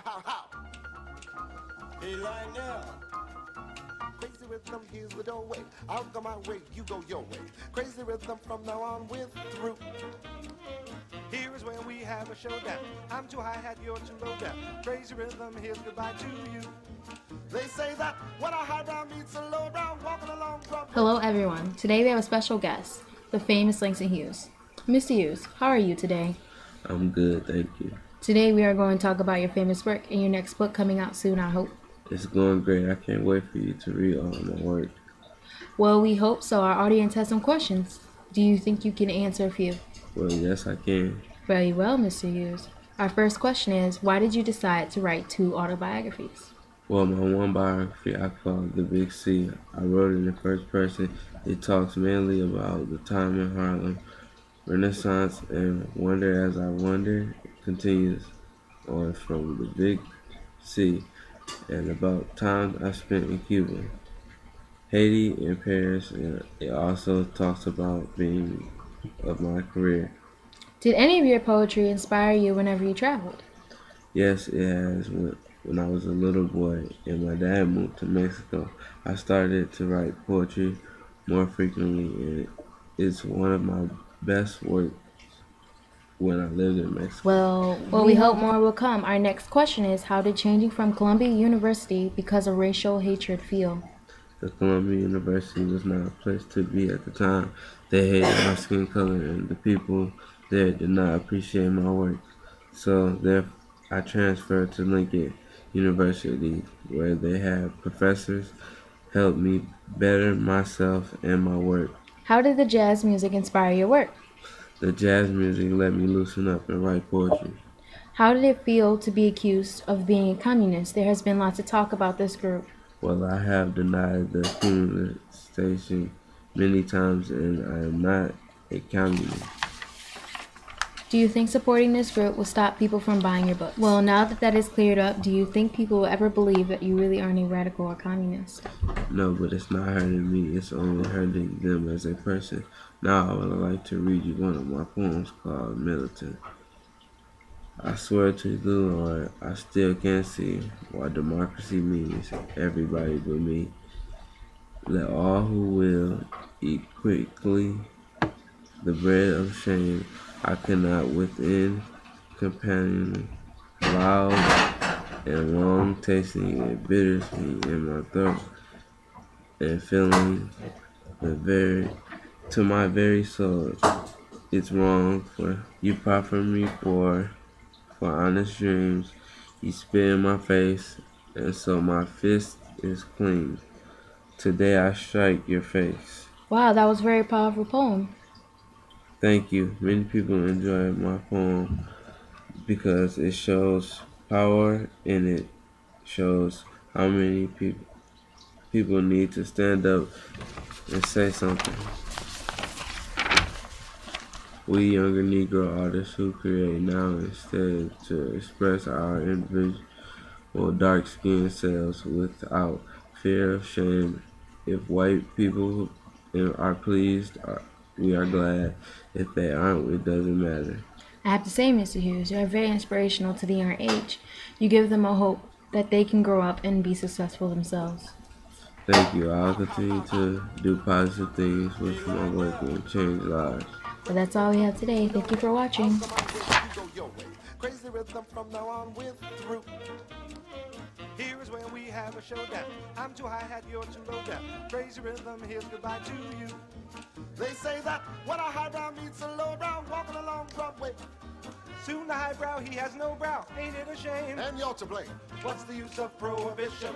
how. Hey, Lionel. Crazy rhythm, here's the doorway. I'll go my way, you go your way. Crazy rhythm from now on, we're through. Here is where we have a showdown. I'm too high hat, you're too low down. Crazy rhythm, here's goodbye to you. They say that when a highbrow meets a lowbrow, walking along Broadway. Hello everyone. Today we have a special guest, the famous Langston Hughes. Mr. Hughes, how are you today? I'm good, thank you. Today we are going to talk about your famous work and your next book coming out soon, I hope. It's going great. I can't wait for you to read all my work. Well, we hope so. Our audience has some questions. Do you think you can answer a few? Well, yes, I can. Very well, Mr. Hughes. Our first question is, why did you decide to write 2 autobiographies? Well, my one biography I call The Big C. I wrote it in the first person. It talks mainly about the time in Harlem, Renaissance, and Wonder as I Wonder. It continues on from the Big C and about time I spent in Cuba, Haiti, and Paris. And it also talks about being of my career. Did any of your poetry inspire you whenever you traveled? Yes, it has. When I was a little boy and my dad moved to Mexico, I started to write poetry more frequently, and it's one of my best work when I lived in Mexico. Well, we hope more will come. Our next question is, how did changing from Columbia University because of racial hatred feel? The Columbia University was not a place to be at the time. They hated my skin color, and the people there did not appreciate my work. So therefore, I transferred to Lincoln University, where they have professors help me better myself and my work. How did the jazz music inspire your work? The jazz music let me loosen up and write poetry. How did it feel to be accused of being a communist? There has been lots of talk about this group. Well, I have denied the communist station many times, and I am not a communist. Do you think supporting this group will stop people from buying your books? Well, now that that is cleared up, do you think people will ever believe that you really aren't a radical or communist? No, but it's not hurting me. It's only hurting them as a person. Now I would like to read you one of my poems called Militant. I swear to the Lord, I still can't see why democracy means everybody but me. Let all who will eat quickly the bread of shame. I cannot within companion loud and long tasting it bitters me in my throat and feeling to my very soul. It's wrong for you proffer me for honest dreams. You spit in my face, and so my fist is clean. Today I strike your face. Wow, that was a very powerful poem. Thank you. Many people enjoy my poem because it shows power and it shows how many people need to stand up and say something. We younger Negro artists who create now instead to express our individual dark-skinned selves without fear of shame. If white people are pleased, we are glad. If they aren't, it doesn't matter. I have to say, Mr. Hughes, you are very inspirational to the younger age. You give them a hope that they can grow up and be successful themselves. Thank you. I'll continue to do positive things with my work and change lives. But that's all we have today. Thank you for watching. Crazy rhythm from now on, we're through. Here is where we have a showdown. I'm too high hat, you're too low down. Crazy rhythm, here's goodbye to you. They say that when a highbrow meets a lowbrow, walking along Broadway. Soon the highbrow, he has no brow. Ain't it a shame? And you're to blame. What's the use of prohibition?